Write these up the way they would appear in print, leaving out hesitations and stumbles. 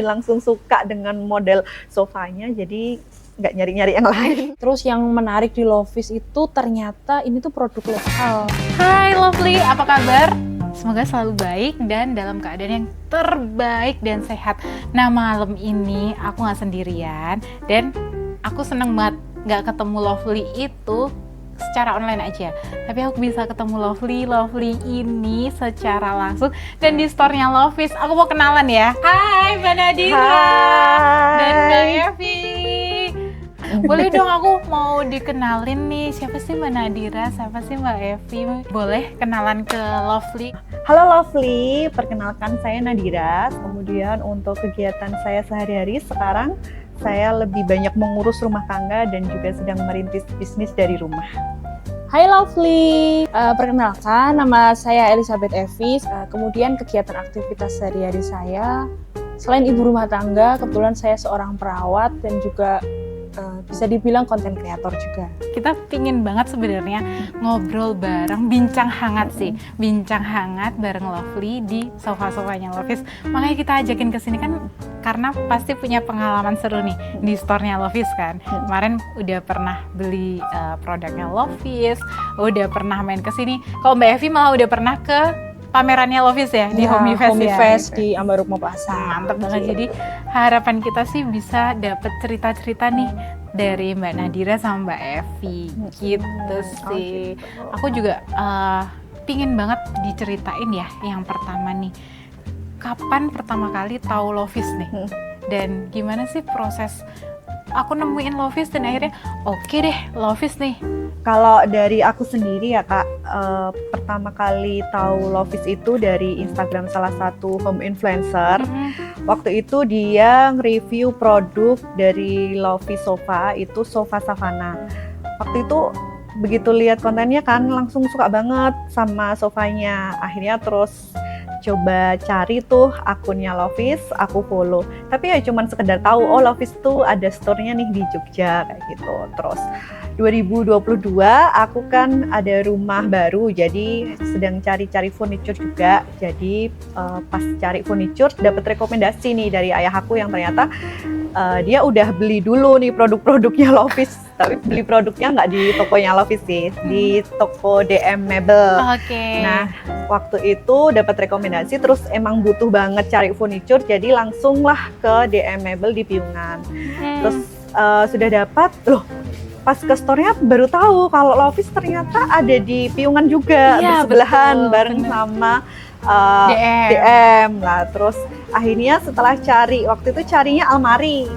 langsung suka dengan model sofanya, jadi nggak nyari-nyari yang lain. Terus yang menarik di Lovis itu ternyata ini tuh produk lokal. Hai Lovely, apa kabar? Semoga selalu baik dan dalam keadaan yang terbaik dan sehat. Nah, malam ini aku nggak sendirian dan aku seneng banget nggak ketemu Lovely itu secara online aja, tapi aku bisa ketemu Lovely ini secara langsung dan di store-nya Lovis. Aku mau kenalan ya. Hai Mbak Nadira dan Mbak Evi. Boleh dong, aku mau dikenalin nih, siapa sih Mbak Nadira, siapa sih Mbak Evi? Boleh kenalan ke Lovely? Halo Lovely, perkenalkan saya Nadira. Kemudian untuk kegiatan saya sehari-hari sekarang saya lebih banyak mengurus rumah tangga dan juga sedang merintis bisnis dari rumah. Hai Lovely, perkenalkan nama saya Elizabeth Evis. Kemudian kegiatan aktivitas sehari-hari saya, selain ibu rumah tangga, kebetulan saya seorang perawat dan juga bisa dibilang konten kreator juga. Kita pingin banget sebenarnya ngobrol bareng, bincang hangat sih, bincang hangat bareng Lovely di sofa-sofanya Lovis. Makanya kita ajakin ke sini kan karena pasti punya pengalaman seru nih di store-nya Lovis kan. Kemarin udah pernah beli produknya Lovis, udah pernah main ke sini. Kalau Mbak Evi malah udah pernah ke pamerannya Lovis ya, di Homifest di Ambarukmo Plaza. Mantap banget. Jadi harapan kita sih bisa dapet cerita-cerita nih dari Mbak Nadira sama Mbak Evi gitu sih. Aku juga pingin banget diceritain ya yang pertama nih. Kapan pertama kali tahu Lovis nih? Dan gimana sih proses aku nemuin Lovis dan akhirnya oke deh Lovis nih. Kalau dari aku sendiri ya Kak, pertama kali tahu Lovis itu dari Instagram salah satu home influencer. Waktu itu dia nge-review produk dari Lovis Sofa, itu sofa Savana. Waktu itu begitu lihat kontennya kan langsung suka banget sama sofanya. Akhirnya terus coba cari tuh akunnya Lovis, aku follow. Tapi ya cuman sekedar tahu, oh Lovis tuh ada store-nya nih di Jogja kayak gitu. Terus 2022 aku kan ada rumah baru, jadi sedang cari-cari furniture juga. Jadi pas cari furniture dapat rekomendasi nih dari ayah aku yang ternyata dia udah beli dulu nih produk-produknya Lovis. Tapi beli produknya nggak di tokonya Lovis sih, di toko DM Mebel. Nah, waktu itu dapat rekomendasi, terus emang butuh banget cari furniture, jadi langsung lah ke DM Mebel di Piungan. Terus sudah dapat, loh pas ke store-nya baru tahu kalau Lovis ternyata ada di Piungan juga, bersebelahan bareng sama DM lah. Terus akhirnya setelah cari, waktu itu carinya almari,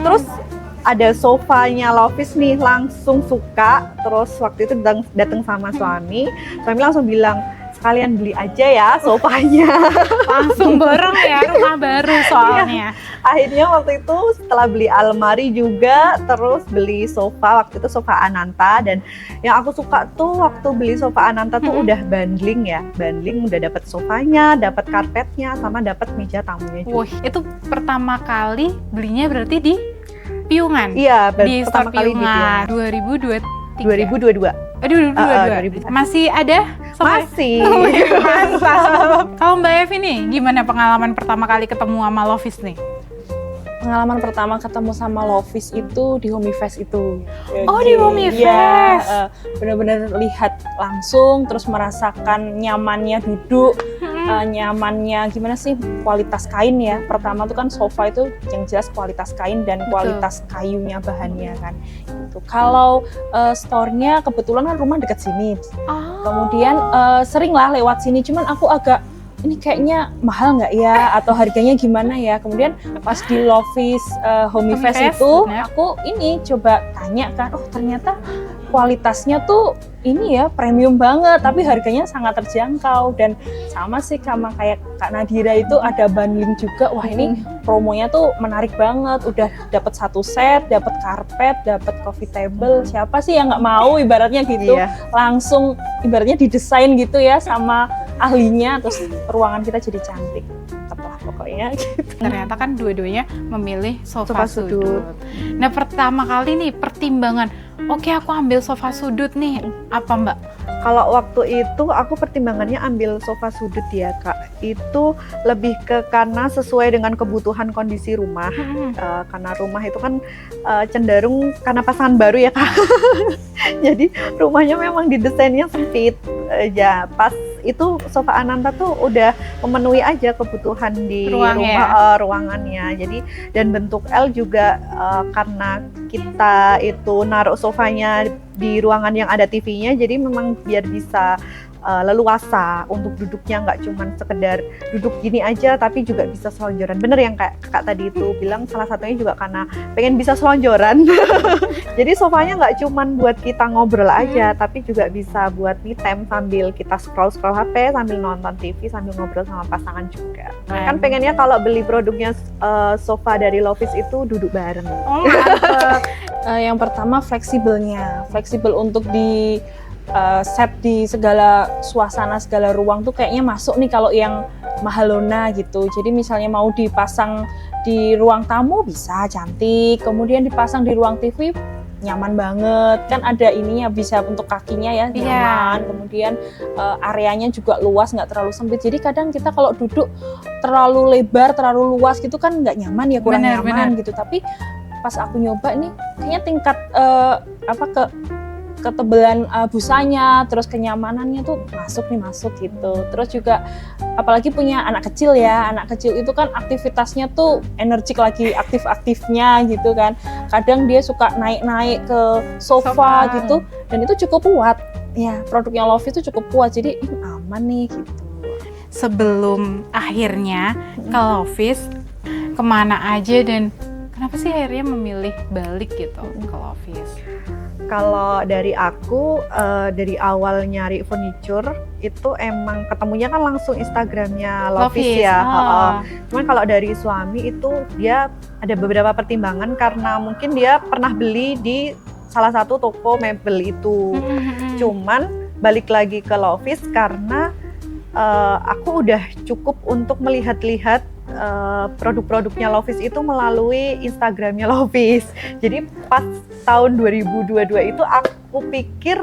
terus ada sofanya Lovis nih, langsung suka. Terus waktu itu datang sama suami langsung bilang, sekalian beli aja ya sofanya. Langsung borong ya, rumah baru soalnya. Akhirnya waktu itu setelah beli almari juga, terus beli sofa, waktu itu sofa Ananta. Dan yang aku suka tuh waktu beli sofa Ananta tuh udah bundling ya, bundling udah dapat sofanya, dapat karpetnya, sama dapat meja tamunya juga. Wah, itu pertama kali belinya berarti di Piungan? Iya, di pertama kali di Piungan 2022. Aduh, 2022. Masih ada? Masih. Mantap. Kalau Mbak Evi nih, gimana pengalaman pertama kali ketemu sama Lovis nih? Pengalaman pertama ketemu sama Lovis itu di Homifest itu. Oh, di Homifest. Iya, benar-benar lihat langsung, terus merasakan nyamannya duduk, nyamannya gimana sih, kualitas kain ya. Pertama tuh kan sofa itu yang jelas kualitas kain dan kualitas kayunya, bahannya kan. Itu. Kalau store-nya kebetulan kan rumah dekat sini. Kemudian sering lah lewat sini, cuman aku agak ini kayaknya mahal nggak ya, atau harganya gimana ya. Kemudian pas di Lovis Homifest itu aku ini coba tanya kan, oh ternyata kualitasnya tuh ini ya premium banget, tapi harganya sangat terjangkau. Dan sama sih sama kayak Kak Nadira itu ada bundling juga. Wah ini promonya tuh menarik banget, udah dapat satu set, dapat karpet, dapat coffee table. Siapa sih yang nggak mau ibaratnya gitu. Langsung ibaratnya didesain gitu ya sama ahlinya, terus ruangan kita jadi cantik. Tepat pokoknya gitu. Ternyata kan dua-duanya memilih sofa sudut. Nah pertama kali nih pertimbangan, oke aku ambil sofa sudut nih, apa Mbak? Kalau waktu itu aku pertimbangannya ambil sofa sudut ya Kak. Itu lebih ke karena sesuai dengan kebutuhan kondisi rumah. Karena rumah itu kan cenderung karena pasangan baru ya Kak. Jadi rumahnya memang didesainnya sempit. Ya pas itu sofa Ananta tuh udah memenuhi aja kebutuhan di ruangannya. Jadi dan bentuk L juga karena kita itu naruh sofanya di ruangan yang ada TV-nya, jadi memang biar bisa leluasa untuk duduknya, nggak cuman sekedar duduk gini aja tapi juga bisa selonjoran. Bener yang kayak kakak tadi itu bilang, salah satunya juga karena pengen bisa selonjoran. Jadi sofanya nggak cuman buat kita ngobrol aja, tapi juga bisa buat me time sambil kita scroll HP, sambil nonton TV, sambil ngobrol sama pasangan juga. Kan pengennya kalau beli produknya sofa dari Lovis itu duduk bareng. Oh, mantap. Yang pertama fleksibelnya, fleksibel untuk di set di segala suasana, segala ruang tuh kayaknya masuk nih kalau yang Mahalona gitu. Jadi misalnya mau dipasang di ruang tamu bisa cantik, kemudian dipasang di ruang TV nyaman banget, kan ada ininya bisa untuk kakinya ya nyaman, kemudian areanya juga luas, nggak terlalu sempit. Jadi kadang kita kalau duduk terlalu lebar, terlalu luas gitu kan nggak nyaman ya, kurang nyaman gitu. Tapi pas aku nyoba nih kayaknya tingkat ketebalan busanya, terus kenyamanannya tuh masuk gitu. Terus juga apalagi punya anak kecil ya, anak kecil itu kan aktivitasnya tuh energik, lagi aktif-aktifnya gitu kan. Kadang dia suka naik-naik ke sofa gitu, dan itu cukup kuat. Ya, produknya Lovis itu cukup kuat, jadi aman nih gitu. Sebelum akhirnya ke Lovis, kemana aja dan kenapa sih akhirnya memilih balik gitu ke Lovis? Kalau dari aku, dari awal nyari furniture itu emang ketemunya kan langsung Instagramnya Lovis ya. Cuman kalau dari suami itu dia ada beberapa pertimbangan karena mungkin dia pernah beli di salah satu toko mebel itu. Cuman balik lagi ke Lovis karena aku udah cukup untuk melihat-lihat produk-produknya Lovis itu melalui Instagramnya Lovis. Jadi pas tahun 2022 itu aku pikir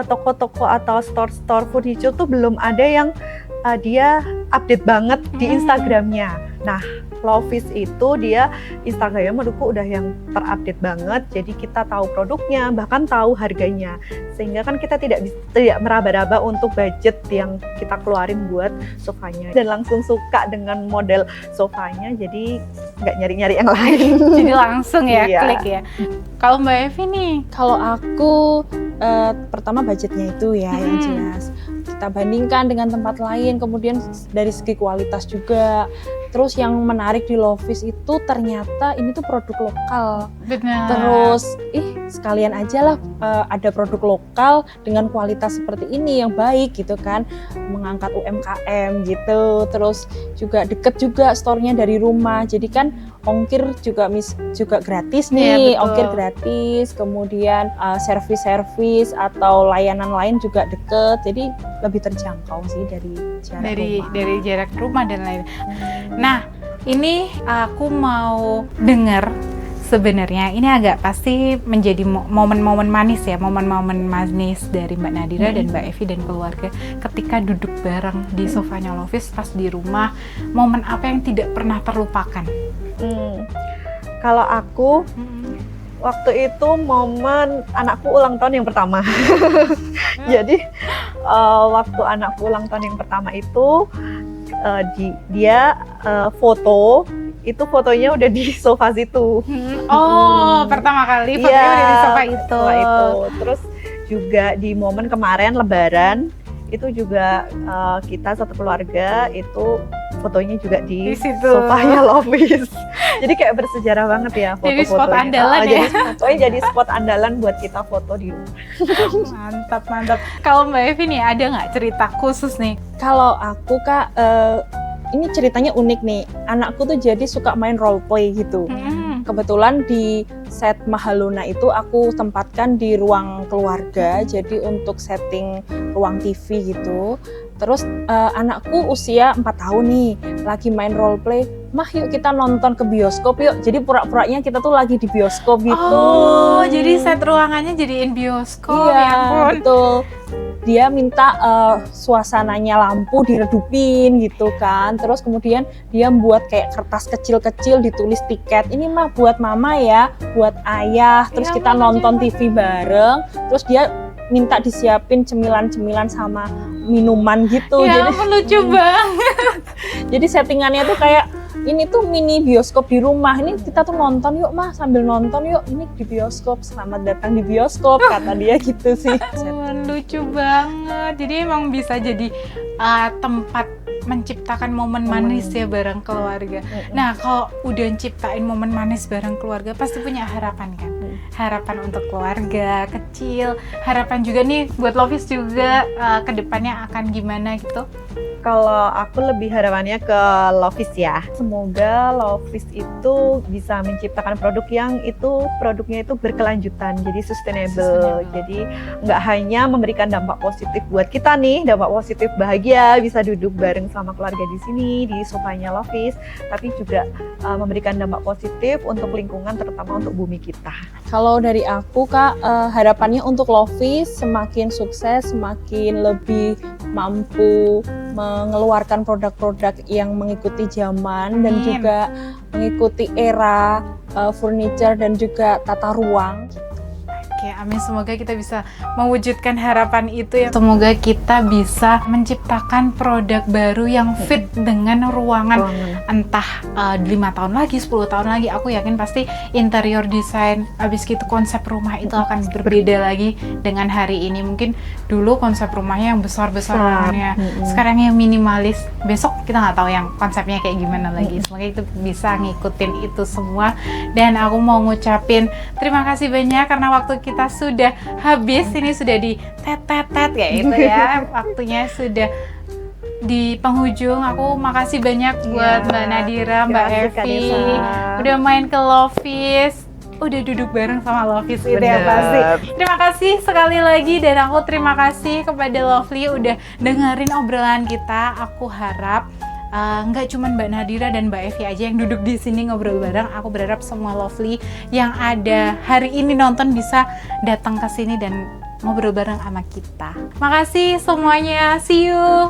toko-toko atau store-store furniture tuh belum ada yang dia update banget di Instagramnya. Nah, Lovis itu dia Instagramnya menurutku udah yang terupdate banget, jadi kita tahu produknya, bahkan tahu harganya, sehingga kan kita tidak meraba-raba untuk budget yang kita keluarin buat sofanya, dan langsung suka dengan model sofanya, jadi nggak nyari-nyari yang lain. Jadi langsung ya klik ya. Kalau Mbak Evi nih? Kalau aku pertama budgetnya itu ya yang jelas. Kita bandingkan dengan tempat lain, kemudian dari segi kualitas juga. Terus yang menarik di Lovis itu ternyata ini tuh produk lokal. Benar. Terus sekalian aja lah ada produk lokal dengan kualitas seperti ini yang baik gitu kan, mengangkat UMKM gitu. Terus juga deket juga store-nya dari rumah, jadi kan ongkir juga gratis nih, ongkir gratis, kemudian servis atau layanan lain juga deket, jadi lebih terjangkau sih dari jarak rumah dan lain. Nah, ini aku mau dengar sebenarnya ini agak pasti menjadi momen-momen manis ya, momen-momen manis dari Mbak Nadira dan Mbak Evi dan keluarga ketika duduk bareng di sofanya Lovis pas di rumah. Momen apa yang tidak pernah terlupakan? Kalau aku waktu itu momen anakku ulang tahun yang pertama. Jadi waktu anakku ulang tahun yang pertama itu dia foto, itu fotonya udah di sofa situ. Pertama kali fotonya udah di sofa itu. Terus juga di momen kemarin Lebaran itu juga kita satu keluarga itu fotonya juga di sofanya Lovis. Jadi kayak bersejarah banget ya foto-fotonya. Jadi spot andalan ya. Jadi spot andalan buat kita foto di rumah. Mantap. Kalau Mbak Evi nih ada nggak cerita khusus nih? Kalau aku Kak, ini ceritanya unik nih. Anakku tuh jadi suka main role play gitu. Kebetulan di set Mahalona itu aku tempatkan di ruang keluarga, jadi untuk setting ruang TV gitu. Terus anakku usia 4 tahun nih, lagi main role play. Mah yuk kita nonton ke bioskop yuk. Jadi pura-puranya kita tuh lagi di bioskop gitu. Oh, jadi set ruangannya jadiin bioskop. Iya, Ya ampun. betul. Dia minta suasananya lampu diredupin gitu kan. Terus kemudian dia membuat kayak kertas kecil-kecil ditulis tiket. Ini mah buat mama ya, buat ayah. Terus Ya kita ampun, nonton lucu TV bareng. Terus dia minta disiapin cemilan-cemilan sama minuman gitu. Ya ampun, lucu banget. Jadi settingannya tuh kayak ini tuh mini bioskop di rumah. Ini kita tuh nonton yuk mah, sambil nonton yuk. Ini di bioskop, selamat datang di bioskop kata dia gitu sih. Ampun, lucu banget. Jadi emang bisa jadi tempat menciptakan momen manis ya bareng keluarga. Nah, kalau udah ciptain momen manis bareng keluarga pasti punya harapan kan? Harapan untuk keluarga kecil, harapan juga nih buat Lovis juga ke depannya akan gimana gitu. Kalau aku lebih harapannya ke Lovis ya. Semoga Lovis itu bisa menciptakan produk yang itu produknya itu berkelanjutan, jadi sustainable. Jadi nggak hanya memberikan dampak positif buat kita nih, dampak positif bahagia, bisa duduk bareng sama keluarga di sini di sofanya Lovis, tapi juga memberikan dampak positif untuk lingkungan, terutama untuk bumi kita. Kalau dari aku Kak, harapannya untuk Lovis semakin sukses, semakin lebih mampu mengeluarkan produk-produk yang mengikuti zaman dan juga mengikuti era furniture dan juga tata ruang. Oke, amin. Semoga kita bisa mewujudkan harapan itu ya. Semoga kita bisa menciptakan produk baru yang fit dengan ruangan. Entah 5 tahun lagi, 10 tahun lagi, aku yakin pasti interior design, habis gitu konsep rumah itu akan berbeda lagi dengan hari ini. Mungkin dulu konsep rumahnya yang besar-besar ruangannya, sekarang yang minimalis. Besok kita nggak tahu yang konsepnya kayak gimana lagi. Semoga itu bisa ngikutin itu semua. Dan aku mau ngucapin terima kasih banyak karena waktu kita sudah habis, ini sudah di tet-tet kayak gitu ya. Waktunya sudah di penghujung. Aku makasih banyak buat Mbak Nadira, Mbak Evi udah main ke Lovis, udah duduk bareng sama Lovis itu ya pasti. Terima kasih sekali lagi, dan aku terima kasih kepada Lovely udah dengerin obrolan kita. Aku harap nggak cuma Mbak Nadira dan Mbak Evi aja yang duduk di sini ngobrol bareng. Aku berharap semua Lovely yang ada hari ini nonton bisa datang ke sini dan ngobrol bareng sama kita. Makasih semuanya, see you.